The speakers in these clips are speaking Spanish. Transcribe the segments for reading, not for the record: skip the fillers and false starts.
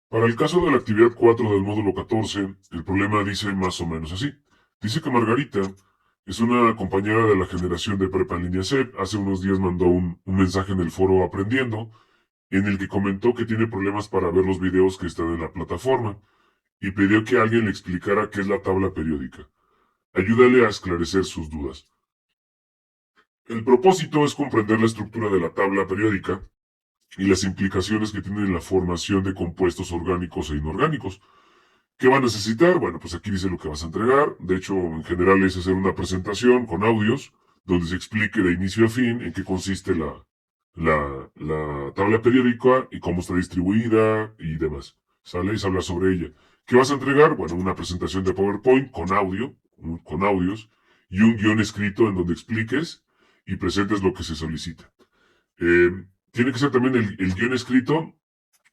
Para el caso de la actividad 4 del módulo 14, el problema dice más o menos así. Dice que Margarita es una compañera de la generación de prepa en línea C. Hace unos días mandó un mensaje en el foro Aprendiendo, en el que comentó que tiene problemas para ver los videos que están en la plataforma y pidió que alguien le explicara qué es la tabla periódica. Ayúdale a esclarecer sus dudas. El propósito es comprender la estructura de la tabla periódica y las implicaciones que tiene en la formación de compuestos orgánicos e inorgánicos. ¿Qué va a necesitar? Bueno, pues aquí dice lo que vas a entregar. De hecho, en general es hacer una presentación con audios donde se explique de inicio a fin en qué consiste la tabla periódica y cómo está distribuida y demás. ¿Sale? Y se habla sobre ella. ¿Qué vas a entregar? Bueno, una presentación de PowerPoint con audio, con audios, y un guión escrito en donde expliques y presentes lo que se solicita. Eh, Tiene que ser también el guión escrito,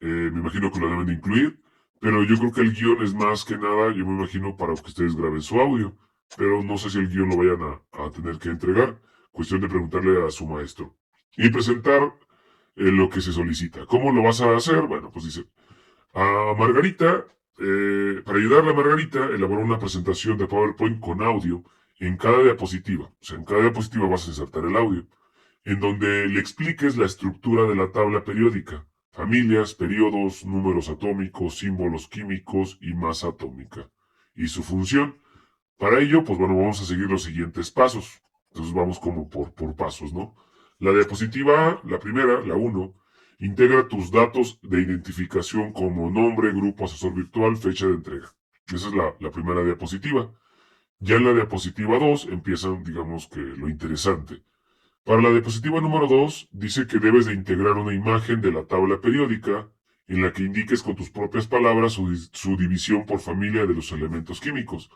me imagino que lo deben de incluir, pero yo creo que el guión es más que nada, yo me imagino, para que ustedes graben su audio, pero no sé si el guión lo vayan a tener que entregar. Cuestión de preguntarle a su maestro. Y presentar lo que se solicita. ¿Cómo lo vas a hacer? Bueno, pues dice, a Margarita, para ayudarle a Margarita, elaboró una presentación de PowerPoint con audio en cada diapositiva. O sea, en cada diapositiva vas a insertar el audio en donde le expliques la estructura de la tabla periódica, familias, periodos, números atómicos, símbolos químicos y masa atómica, y su función. Para ello, pues bueno, vamos a seguir los siguientes pasos. Entonces vamos como por pasos, ¿no? La diapositiva A, la primera, la uno, integra tus datos de identificación como nombre, grupo, asesor virtual, fecha de entrega. Esa es la primera diapositiva. Ya en la diapositiva 2 empiezan, digamos que lo interesante. Para la diapositiva número 2, dice que debes de integrar una imagen de la tabla periódica en la que indiques con tus propias palabras su división por familia de los elementos químicos.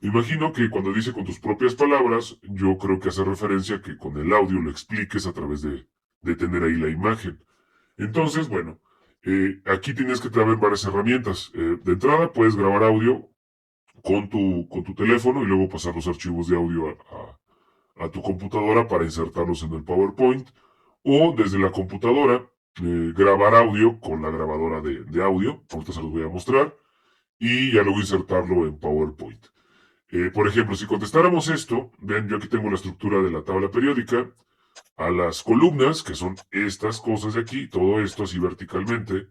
Me imagino que cuando dice con tus propias palabras, yo creo que hace referencia a que con el audio lo expliques a través de tener ahí la imagen. Entonces, bueno, aquí tienes que tener varias herramientas. De entrada, puedes grabar audio con tu teléfono y luego pasar los archivos de audio a tu computadora para insertarlos en el PowerPoint, o desde la computadora grabar audio con la grabadora de audio, ahorita se los voy a mostrar, y ya luego insertarlo en PowerPoint. Por ejemplo, si contestáramos esto, ven, yo aquí tengo la estructura de la tabla periódica, a las columnas, que son estas cosas de aquí, todo esto así verticalmente,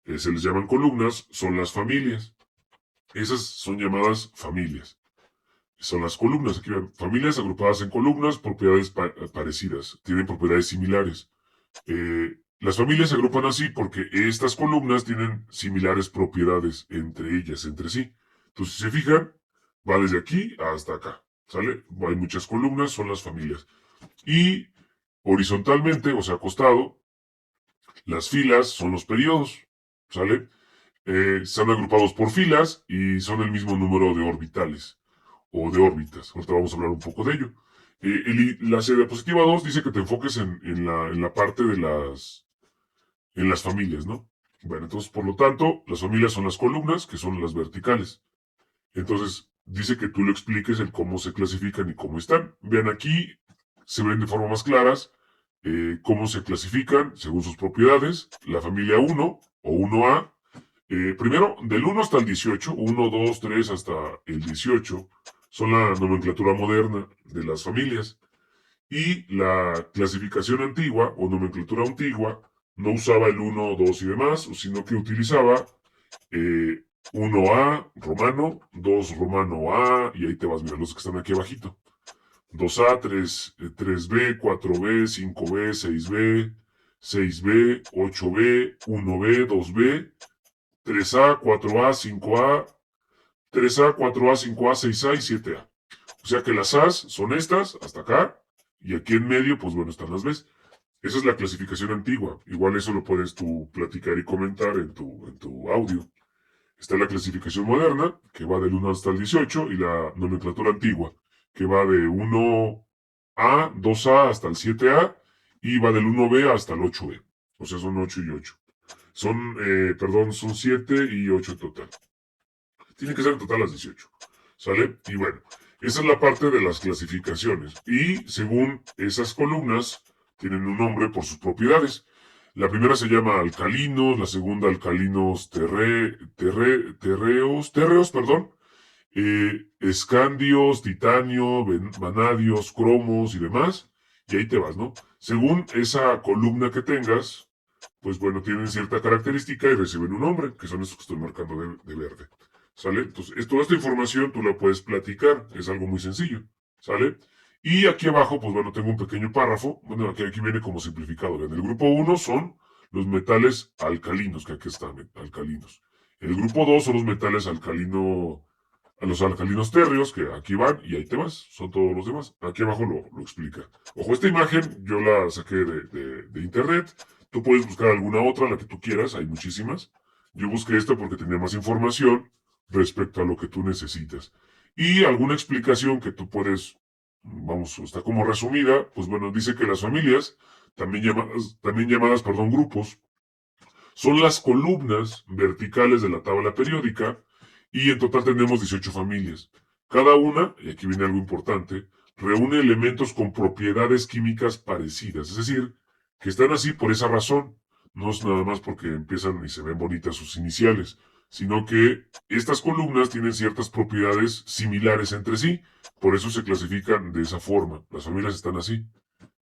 se les llaman columnas, son las familias. Esas son llamadas familias. Son las columnas. Aquí ven, familias agrupadas en columnas, propiedades parecidas, tienen propiedades similares. Las familias se agrupan así porque estas columnas tienen similares propiedades entre ellas, entre sí. Entonces, si se fijan, va desde aquí hasta acá. ¿Sale? Hay muchas columnas, son las familias. Y horizontalmente, o sea, acostado, las filas son los periodos. ¿Sale? Están agrupados por filas y son el mismo número de orbitales o de órbitas. Ahorita vamos a hablar un poco de ello. La diapositiva 2 dice que te enfoques en la parte en las familias, ¿no? Bueno, entonces, por lo tanto, las familias son las columnas, que son las verticales. Entonces, dice que tú lo expliques en cómo se clasifican y cómo están. Vean aquí, se ven de forma más claras cómo se clasifican según sus propiedades. La familia 1 o 1A, primero, del 1 hasta el 18, 1, 2, 3 hasta el 18, son la nomenclatura moderna de las familias. Y la clasificación antigua o nomenclatura antigua no usaba el 1, 2 y demás, sino que utilizaba eh, 1A romano, 2 romano A, y ahí te vas, mira los que están aquí abajito. 2A, 3B, 4B, 5B, 6B, 6B, 8B, 1B, 2B, 3A, 4A, 5A, 3A, 4A, 5A, 6A y 7A. O sea que las A's son estas, hasta acá, y aquí en medio, pues bueno, están las B's. Esa es la clasificación antigua. Igual eso lo puedes tú platicar y comentar en tu audio. Está la clasificación moderna, que va del 1 hasta el 18, y la nomenclatura antigua, que va de 1A, 2A hasta el 7A, y va del 1B hasta el 8B. O sea, son 8 y 8. Son 7 y 8 en total. Tienen que ser en total las 18. ¿Sale? Y bueno, esa es la parte de las clasificaciones. Y según esas columnas, tienen un nombre por sus propiedades. La primera se llama alcalinos, la segunda alcalinos térreos, perdón, escandios, titanio, vanadios, cromos y demás, y ahí te vas, ¿no? Según esa columna que tengas, pues bueno, tienen cierta característica y reciben un nombre, que son estos que estoy marcando de verde, ¿sale? Entonces, toda esta información tú la puedes platicar, es algo muy sencillo, ¿sale? Y aquí abajo, pues bueno, tengo un pequeño párrafo, bueno, aquí viene como simplificado, ¿ven? El grupo uno son los metales alcalinos, que aquí están, alcalinos. El grupo 2 son los metales a los alcalinos térreos, que aquí van y ahí te vas, son todos los demás. Aquí abajo lo explica. Ojo, esta imagen yo la saqué de internet. Tú puedes buscar alguna otra, la que tú quieras, hay muchísimas. Yo busqué esta porque tenía más información respecto a lo que tú necesitas. Y alguna explicación que tú puedes, vamos, está como resumida, pues bueno, dice que las familias, también llamadas, perdón, grupos, son las columnas verticales de la tabla periódica y en total tenemos 18 familias. Cada una, y aquí viene algo importante, reúne elementos con propiedades químicas parecidas, es decir, que están así por esa razón. No es nada más porque empiezan y se ven bonitas sus iniciales, sino que estas columnas tienen ciertas propiedades similares entre sí, por eso se clasifican de esa forma. Las familias están así.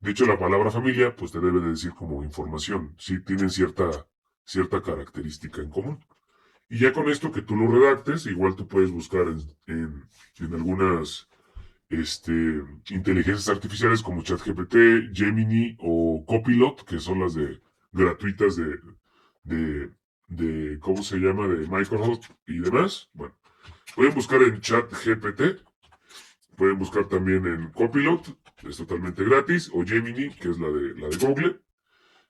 De hecho, la palabra familia, pues te debe de decir como información. Sí, tienen cierta característica en común. Y ya con esto que tú lo redactes, igual tú puedes buscar en algunas inteligencias artificiales como ChatGPT, Gemini o Copilot, que son las de gratuitas ¿cómo se llama? De Microsoft y demás. Bueno, pueden buscar en ChatGPT, pueden buscar también en Copilot, es totalmente gratis, o Gemini, que es la de Google.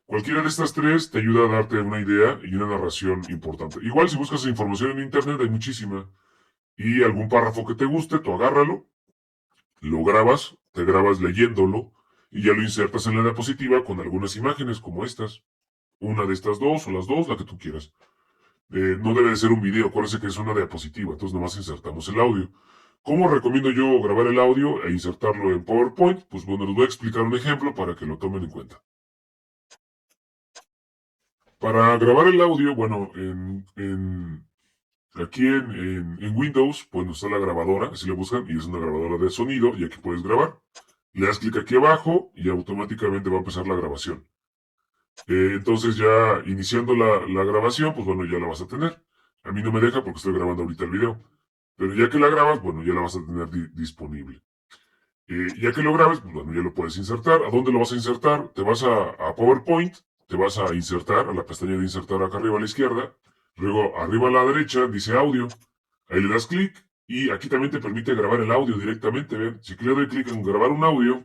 Cualquiera de estas tres te ayuda a darte una idea y una narración importante. Igual si buscas información en internet hay muchísima. Y algún párrafo que te guste, tú agárralo, lo grabas, te grabas leyéndolo y ya lo insertas en la diapositiva con algunas imágenes como estas. Una de estas dos o las dos, la que tú quieras. No debe de ser un video, acuérdense que es una diapositiva, entonces nomás insertamos el audio. ¿Cómo recomiendo yo grabar el audio e insertarlo en PowerPoint? Pues bueno, les voy a explicar un ejemplo para que lo tomen en cuenta. Para grabar el audio, bueno, aquí en Windows, pues está la grabadora, así la buscan, y es una grabadora de sonido, y aquí puedes grabar. Le das clic aquí abajo y automáticamente va a empezar la grabación. Entonces ya iniciando la grabación, pues bueno, ya la vas a tener. A mí no me deja porque estoy grabando ahorita el video. Pero ya que la grabas, bueno, ya la vas a tener disponible. Ya que lo grabes, pues bueno, ya lo puedes insertar. ¿A dónde lo vas a insertar? Te vas a PowerPoint, te vas a insertar, a la pestaña de insertar acá arriba a la izquierda. Luego arriba a la derecha dice audio. Ahí le das clic y aquí también te permite grabar el audio directamente. ¿Ven? Si le doy clic en grabar un audio,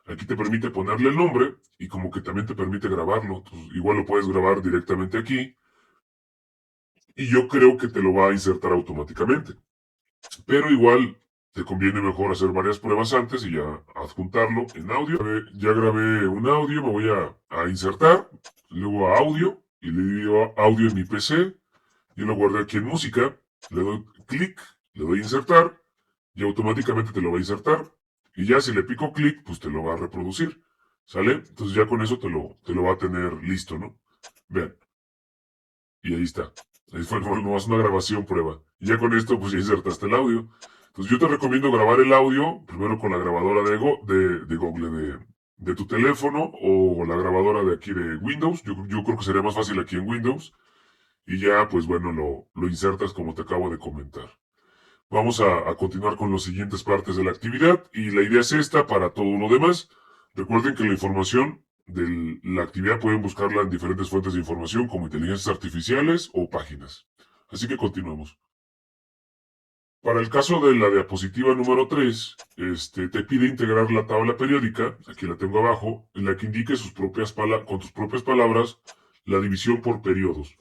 aquí te permite ponerle el nombre y como que también te permite grabarlo. Entonces, igual lo puedes grabar directamente aquí y yo creo que te lo va a insertar automáticamente. Pero igual te conviene mejor hacer varias pruebas antes y ya adjuntarlo en audio. Ya grabé un audio, me voy a insertar, luego a audio y le digo audio en mi PC. Yo lo guardé aquí en música, le doy clic, le doy insertar y automáticamente te lo va a insertar. Y ya si le pico clic, pues te lo va a reproducir. ¿Sale? Entonces ya con eso te lo va a tener listo, ¿no? Vean. Y ahí está. Ahí fue nomás una grabación prueba. Y ya con esto, pues ya insertaste el audio. Entonces yo te recomiendo grabar el audio primero con la grabadora de Google, de tu teléfono o la grabadora de aquí de Windows. Yo creo que sería más fácil aquí en Windows. Y ya, pues bueno, lo insertas como te acabo de comentar. Vamos a continuar con las siguientes partes de la actividad y la idea es esta para todo lo demás. Recuerden que la información de la actividad pueden buscarla en diferentes fuentes de información como inteligencias artificiales o páginas. Así que continuamos. Para el caso de la diapositiva número 3, te pide integrar la tabla periódica, aquí la tengo abajo, en la que indique con tus propias palabras la división por periodos.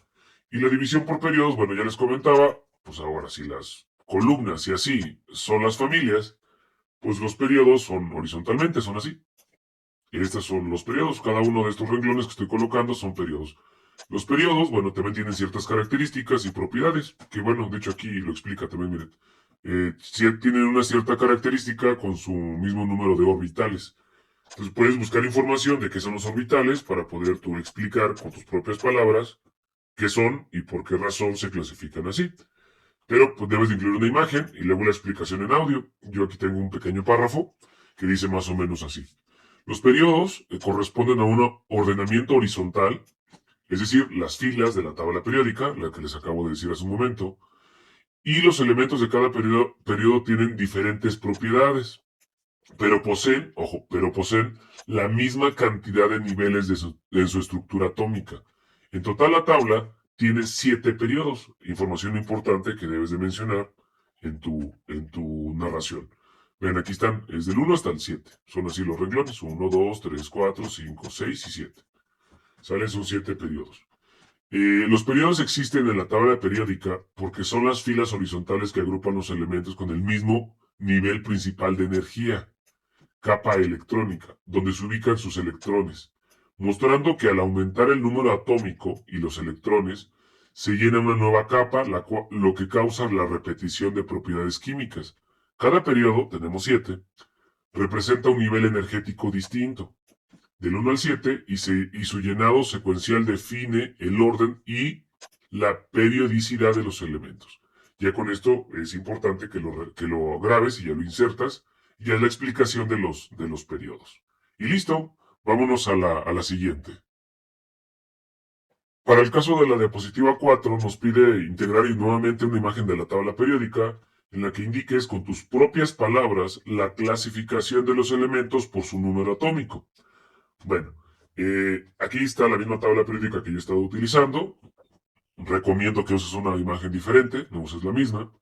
Y la división por periodos, bueno, ya les comentaba, pues ahora si las columnas y así son las familias, pues los periodos son horizontalmente, son así. Estos son los periodos, cada uno de estos renglones que estoy colocando son periodos. Los periodos, bueno, también tienen ciertas características y propiedades, que bueno, de hecho aquí lo explica también, miren. Tienen una cierta característica con su mismo número de orbitales. Entonces puedes buscar información de qué son los orbitales para poder tú explicar con tus propias palabras qué son y por qué razón se clasifican así. Pero pues debes de incluir una imagen y luego la explicación en audio. Yo aquí tengo un pequeño párrafo que dice más o menos así. Los periodos corresponden a un ordenamiento horizontal, es decir, las filas de la tabla periódica, la que les acabo de decir hace un momento, y los elementos de cada periodo tienen diferentes propiedades, pero poseen, ojo, pero poseen la misma cantidad de niveles de su estructura atómica. En total la tabla tiene 7 periodos, información importante que debes de mencionar en tu narración. Vean, aquí están, es del 1 hasta el 7. Son así los renglones, 1, 2, 3, 4, 5, 6 y 7. ¿Sale? Son 7 periodos. Los periodos existen en la tabla periódica porque son las filas horizontales que agrupan los elementos con el mismo nivel principal de energía, capa electrónica, donde se ubican sus electrones, mostrando que al aumentar el número atómico y los electrones, se llena una nueva capa, lo que causa la repetición de propiedades químicas. Cada periodo, tenemos 7, representa un nivel energético distinto del 1 al 7 y su llenado secuencial define el orden y la periodicidad de los elementos. Ya con esto es importante que lo grabes y ya lo insertas. Ya es la explicación de los periodos. Y listo, vámonos a la siguiente. Para el caso de la diapositiva 4 nos pide integrar nuevamente una imagen de la tabla periódica en la que indiques con tus propias palabras la clasificación de los elementos por su número atómico. Bueno, aquí está la misma tabla periódica que yo he estado utilizando. Recomiendo que uses una imagen diferente, no uses la misma.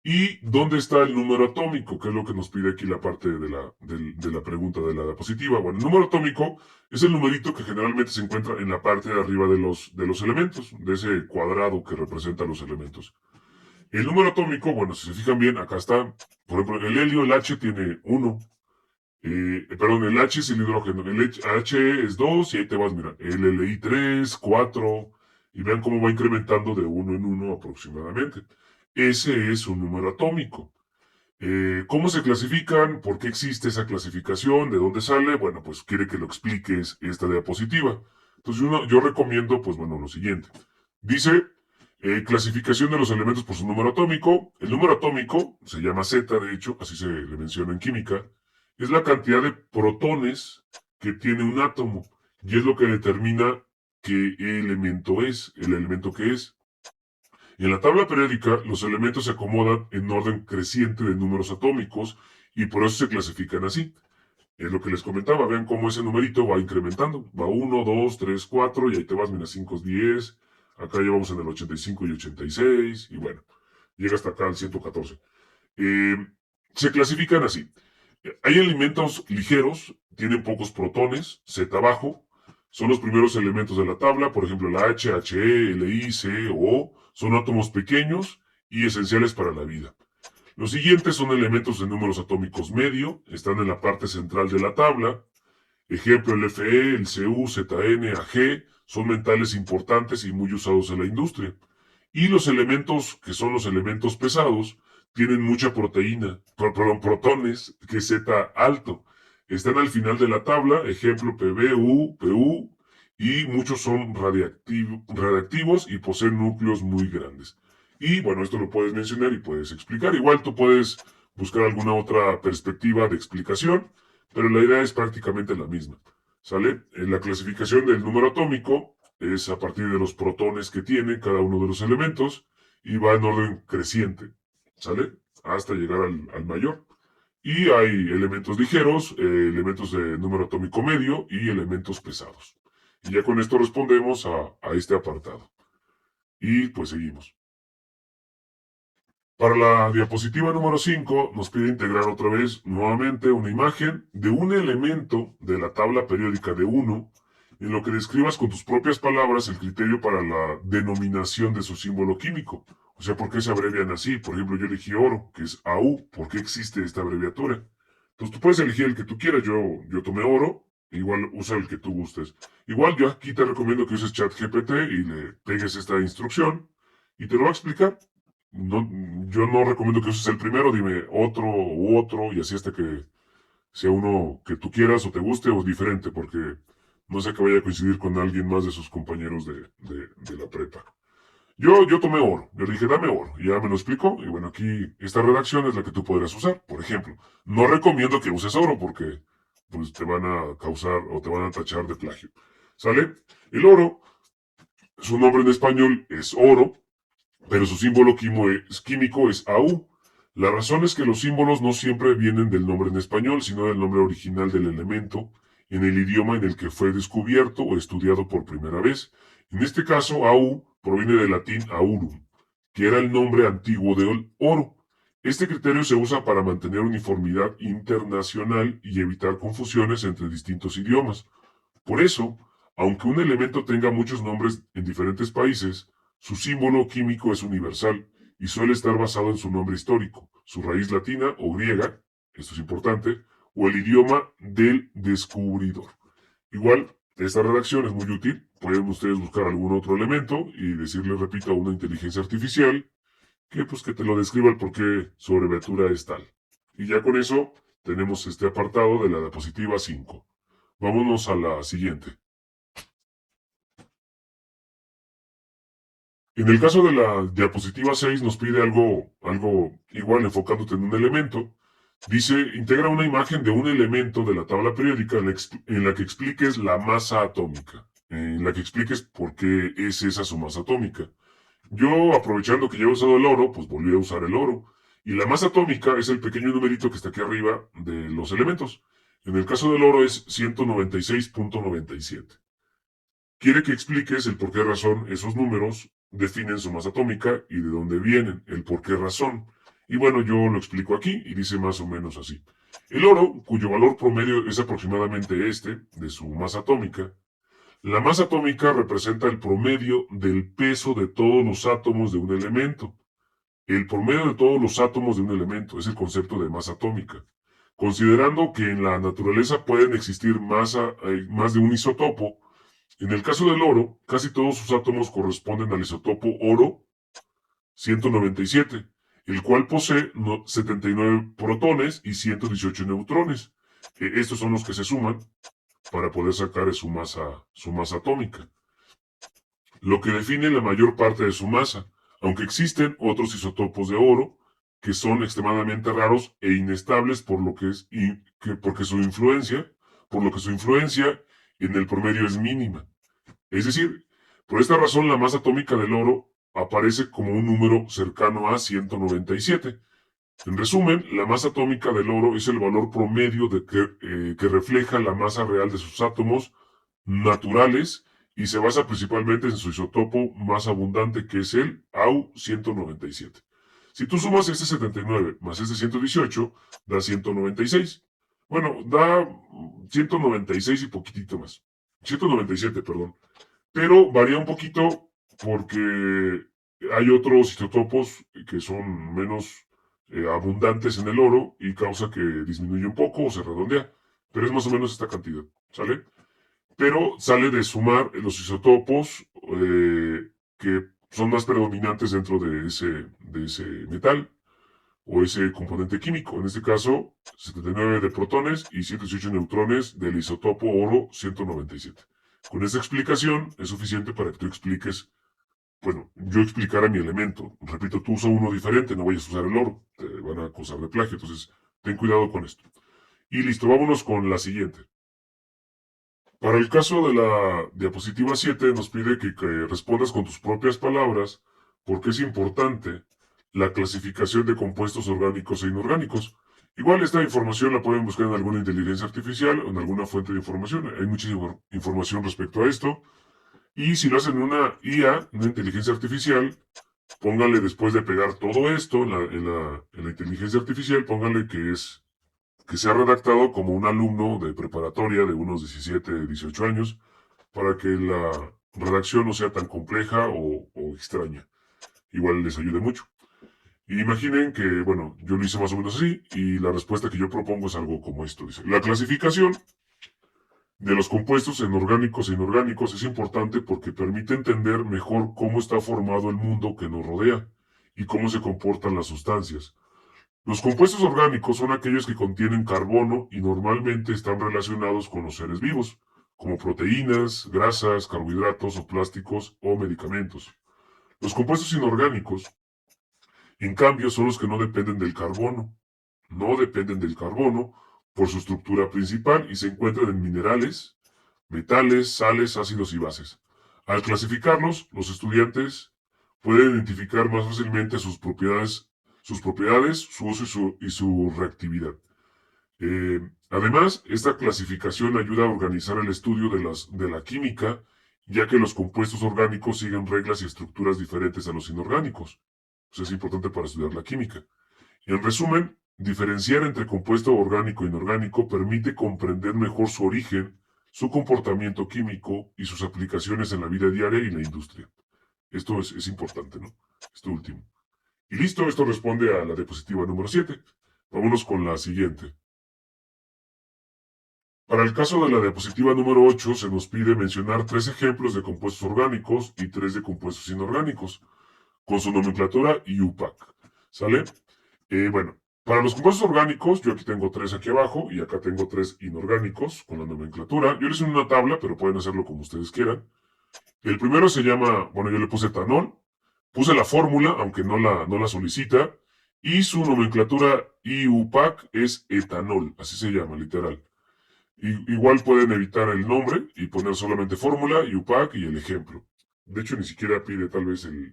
¿Y dónde está el número atómico? Que es lo que nos pide aquí la parte de la pregunta de la diapositiva. Bueno, el número atómico es el numerito que generalmente se encuentra en la parte de arriba de los elementos, de ese cuadrado que representa los elementos. El número atómico, bueno, si se fijan bien, acá está, por ejemplo, el helio, el H tiene 1. Perdón, el H es el hidrógeno, el H es 2 y ahí te vas, mira, el LI 3, 4, y vean cómo va incrementando de uno en uno aproximadamente. Ese es un número atómico. ¿Cómo se clasifican? ¿Por qué existe esa clasificación? ¿De dónde sale? Bueno, pues quiere que lo expliques esta diapositiva. Entonces yo recomiendo, pues bueno, lo siguiente. Dice, clasificación de los elementos por su número atómico. El número atómico, se llama Z, de hecho, así se le menciona en química, es la cantidad de protones que tiene un átomo y es lo que determina qué elemento es, el elemento que es. En la tabla periódica, los elementos se acomodan en orden creciente de números atómicos y por eso se clasifican así. Es lo que les comentaba, vean cómo ese numerito va incrementando. Va 1, 2, 3, 4 y ahí te vas, mira, 5 es 10. Acá ya vamos en el 85 y 86 y bueno, llega hasta acá al 114. Eh, Se clasifican así. Hay elementos ligeros, tienen pocos protones, Z bajo, son los primeros elementos de la tabla, por ejemplo la H, He, Li, C, O, son átomos pequeños y esenciales para la vida. Los siguientes son elementos de números atómicos medio, están en la parte central de la tabla. Ejemplo, el Fe, el Cu, Zn, Ag, son metales importantes y muy usados en la industria. Y los elementos, que son los elementos pesados, tienen mucha proteína, perdón, protones, que es Z alto. Están al final de la tabla, ejemplo Pb, Pu, y muchos son radiactivos y poseen núcleos muy grandes. Y bueno, esto lo puedes mencionar y puedes explicar. Igual tú puedes buscar alguna otra perspectiva de explicación, pero la idea es prácticamente la misma. ¿Sale? En la clasificación del número atómico es a partir de los protones que tiene cada uno de los elementos y va en orden creciente, ¿sale? Hasta llegar al mayor. Y hay elementos ligeros, elementos de número atómico medio y elementos pesados. Y ya con esto respondemos a este apartado. Y pues seguimos. Para la diapositiva número 5 nos pide integrar otra vez nuevamente una imagen de un elemento de la tabla periódica de 1 en lo que describas con tus propias palabras el criterio para la denominación de su símbolo químico. O sea, ¿por qué se abrevian así? Por ejemplo, yo elegí oro, que es AU. ¿Por qué existe esta abreviatura? Entonces tú puedes elegir el que tú quieras. Yo tomé oro, igual usa el que tú gustes. Igual yo aquí te recomiendo que uses ChatGPT y le pegues esta instrucción y te lo va a explicar. No, yo no recomiendo que uses el primero, dime otro u otro y así hasta que sea uno que tú quieras o te guste o diferente, porque no sé que vaya a coincidir con alguien más de sus compañeros de la prepa. Yo tomé oro, yo le dije, dame oro, y ya me lo explicó, y bueno, aquí esta redacción es la que tú podrías usar, por ejemplo. No recomiendo que uses oro porque pues te van a causar o te van a tachar de plagio. ¿Sale? El oro, su nombre en español es oro, pero su símbolo químico es AU. La razón es que los símbolos no siempre vienen del nombre en español, sino del nombre original del elemento en el idioma en el que fue descubierto o estudiado por primera vez. En este caso, AU proviene del latín aurum, que era el nombre antiguo del oro. Este criterio se usa para mantener uniformidad internacional y evitar confusiones entre distintos idiomas. Por eso, aunque un elemento tenga muchos nombres en diferentes países, su símbolo químico es universal y suele estar basado en su nombre histórico, su raíz latina o griega, esto es importante, o el idioma del descubridor. Igual, esta redacción es muy útil. Pueden ustedes buscar algún otro elemento y decirle, repito, a una inteligencia artificial que te lo describa el por qué su abreviatura es tal. Y ya con eso tenemos este apartado de la diapositiva 5. Vámonos a la siguiente. En el caso de la diapositiva 6 nos pide algo igual enfocándote en un elemento. Dice, integra una imagen de un elemento de la tabla periódica en la que expliques la masa atómica, en la que expliques por qué es esa su masa atómica. Yo, aprovechando que ya he usado el oro, pues volví a usar el oro. Y la masa atómica es el pequeño numerito que está aquí arriba de los elementos. En el caso del oro es 196.97. Quiere que expliques el por qué razón esos números definen su masa atómica y de dónde vienen, el por qué razón. Y bueno, yo lo explico aquí y dice más o menos así. El oro, cuyo valor promedio es aproximadamente este, de su masa atómica, la masa atómica representa el promedio del peso de todos los átomos de un elemento. El promedio de todos los átomos de un elemento es el concepto de masa atómica. Considerando que en la naturaleza pueden existir más de un isótopo, en el caso del oro, casi todos sus átomos corresponden al isótopo oro 197, el cual posee 79 protones y 118 neutrones. Estos son los que se suman para poder sacar su masa atómica, lo que define la mayor parte de su masa, aunque existen otros isótopos de oro que son extremadamente raros e inestables por lo que su influencia en el promedio es mínima. Es decir, por esta razón la masa atómica del oro aparece como un número cercano a 197. En resumen, la masa atómica del oro es el valor promedio que refleja la masa real de sus átomos naturales y se basa principalmente en su isótopo más abundante, que es el Au-197. Si tú sumas este 79 más este 118, da 196. Bueno, da 196 y poquitito más. 197, perdón. Pero varía un poquito porque hay otros isótopos que son menos abundantes en el oro y causa que disminuye un poco o se redondea. Pero es más o menos esta cantidad, ¿sale? Pero sale de sumar los isótopos que son más predominantes dentro de ese metal o ese componente químico. En este caso, 79 de protones y 118 neutrones del isótopo oro 197. Con esta explicación es suficiente para que tú expliques, bueno, yo explicara mi elemento. Repito, tú usas uno diferente, no vayas a usar el oro, te van a acusar de plagio, entonces ten cuidado con esto. Y listo, vámonos con la siguiente. Para el caso de la diapositiva 7 nos pide que respondas con tus propias palabras porque es importante la clasificación de compuestos orgánicos e inorgánicos. Igual esta información la pueden buscar en alguna inteligencia artificial o en alguna fuente de información. Hay muchísima información respecto a esto. Y si lo hacen en una IA, una inteligencia artificial, póngale después de pegar todo esto en la inteligencia artificial, póngale que sea redactado como un alumno de preparatoria de unos 17, 18 años, para que la redacción no sea tan compleja o extraña. Igual les ayude mucho. Y imaginen que, bueno, yo lo hice más o menos así, y la respuesta que yo propongo es algo como esto. Dice, la clasificación de los compuestos en orgánicos e inorgánicos es importante porque permite entender mejor cómo está formado el mundo que nos rodea y cómo se comportan las sustancias. Los compuestos orgánicos son aquellos que contienen carbono y normalmente están relacionados con los seres vivos, como proteínas, grasas, carbohidratos o plásticos o medicamentos. Los compuestos inorgánicos, en cambio, son los que no dependen del carbono. No dependen del carbono por su estructura principal y se encuentran en minerales, metales, sales, ácidos y bases. Al clasificarlos, los estudiantes pueden identificar más fácilmente sus propiedades, su uso y su reactividad. Además, esta clasificación ayuda a organizar el estudio de la química, ya que los compuestos orgánicos siguen reglas y estructuras diferentes a los inorgánicos. Eso es importante para estudiar la química. En resumen, diferenciar entre compuesto orgánico e inorgánico permite comprender mejor su origen, su comportamiento químico y sus aplicaciones en la vida diaria y la industria. Esto es importante, ¿no? Esto último. Y listo, esto responde a la diapositiva número 7. Vámonos con la siguiente. Para el caso de la diapositiva número 8, se nos pide mencionar 3 ejemplos de compuestos orgánicos y 3 de compuestos inorgánicos, con su nomenclatura y UPAC. ¿Sale? Bueno, para los compuestos orgánicos, yo aquí tengo 3 aquí abajo y acá tengo 3 inorgánicos con la nomenclatura. Yo les hice una tabla, pero pueden hacerlo como ustedes quieran. El primero se llama, bueno, yo le puse etanol, puse la fórmula, aunque no la solicita, y su nomenclatura IUPAC es etanol, así se llama, literal. Igual pueden evitar el nombre y poner solamente fórmula, IUPAC y el ejemplo. De hecho, ni siquiera pide tal vez el...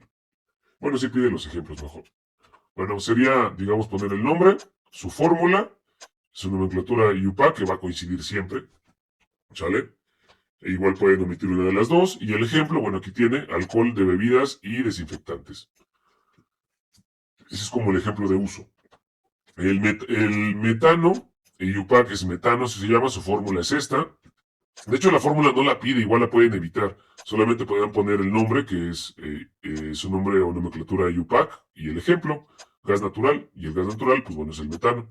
Bueno, sí pide los ejemplos mejor. Bueno, sería, digamos, poner el nombre, su fórmula, su nomenclatura IUPAC, que va a coincidir siempre, ¿sale? E igual pueden omitir una de las dos. Y el ejemplo, bueno, aquí tiene alcohol de bebidas y desinfectantes. Ese es como el ejemplo de uso. El metano, el IUPAC es metano, así se llama, su fórmula es esta. De hecho, la fórmula no la pide, igual la pueden evitar. Solamente podrían poner el nombre, que es su nombre o nomenclatura IUPAC, y el ejemplo, gas natural. Y el gas natural, pues bueno, es el metano.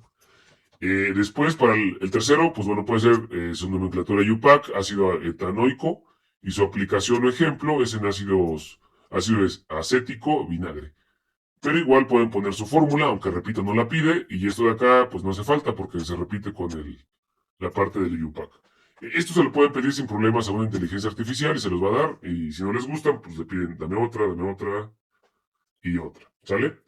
Después, para el tercero, pues bueno, puede ser su nomenclatura IUPAC, ácido etanoico, y su aplicación o ejemplo es en ácido acético, vinagre. Pero igual pueden poner su fórmula, aunque repito, no la pide, y esto de acá, pues no hace falta porque se repite con la parte del IUPAC. Esto se lo pueden pedir sin problemas a una inteligencia artificial y se los va a dar, y si no les gustan, pues le piden dame otra y otra, ¿sale?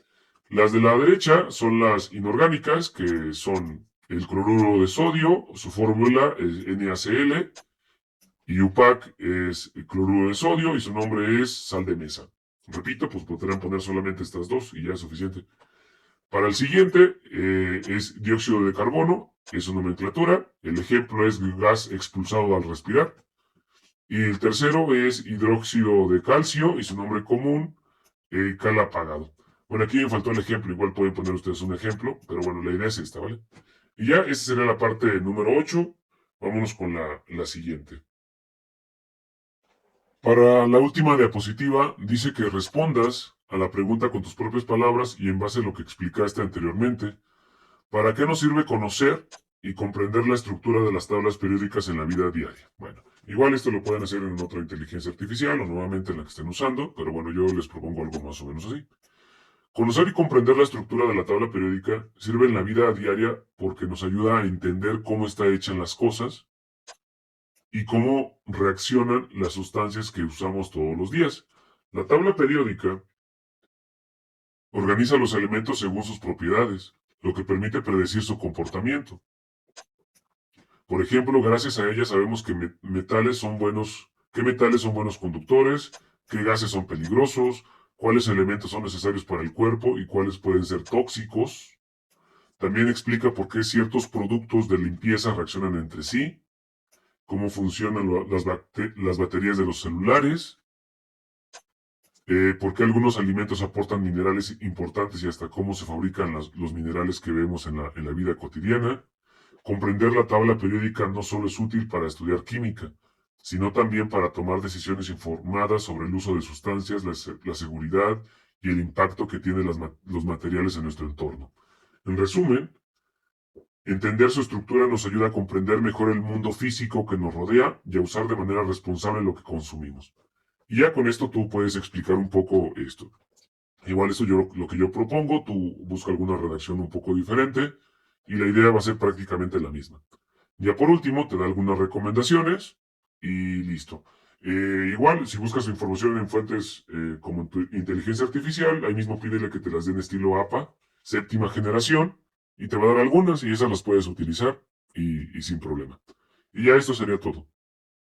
Las de la derecha son las inorgánicas, que son el cloruro de sodio, su fórmula es NaCl, y UPAC es el cloruro de sodio y su nombre es sal de mesa. Repito, pues podrán poner solamente estas dos y ya es suficiente. Para el siguiente es dióxido de carbono, es su nomenclatura. El ejemplo es gas expulsado al respirar. Y el tercero es hidróxido de calcio y su nombre común, cal apagado. Bueno, aquí me faltó el ejemplo, igual pueden poner ustedes un ejemplo, pero bueno, la idea es esta, ¿vale? Y ya, esta sería la parte número 8. Vámonos con la siguiente. Para la última diapositiva, dice que respondas a la pregunta con tus propias palabras y en base a lo que explicaste anteriormente. ¿Para qué nos sirve conocer y comprender la estructura de las tablas periódicas en la vida diaria? Bueno, igual esto lo pueden hacer en otra inteligencia artificial o nuevamente en la que estén usando, pero bueno, yo les propongo algo más o menos así. Conocer y comprender la estructura de la tabla periódica sirve en la vida diaria porque nos ayuda a entender cómo están hechas las cosas y cómo reaccionan las sustancias que usamos todos los días. La tabla periódica organiza los elementos según sus propiedades, lo que permite predecir su comportamiento. Por ejemplo, gracias a ella sabemos que metales son buenos, qué metales son buenos conductores, qué gases son peligrosos, cuáles elementos son necesarios para el cuerpo y cuáles pueden ser tóxicos. También explica por qué ciertos productos de limpieza reaccionan entre sí, cómo funcionan las baterías de los celulares, por qué algunos alimentos aportan minerales importantes y hasta cómo se fabrican los minerales que vemos en la vida cotidiana. Comprender la tabla periódica no solo es útil para estudiar química, sino también para tomar decisiones informadas sobre el uso de sustancias, la seguridad y el impacto que tienen los materiales en nuestro entorno. En resumen, entender su estructura nos ayuda a comprender mejor el mundo físico que nos rodea y a usar de manera responsable lo que consumimos. Y ya con esto tú puedes explicar un poco esto. Igual eso yo lo que yo propongo, tú busca alguna redacción un poco diferente y la idea va a ser prácticamente la misma. Ya por último, te da algunas recomendaciones y listo. Igual, si buscas información en fuentes como en tu inteligencia artificial, ahí mismo pídele que te las den estilo APA, séptima generación, y te va a dar algunas y esas las puedes utilizar y sin problema. Y ya esto sería todo.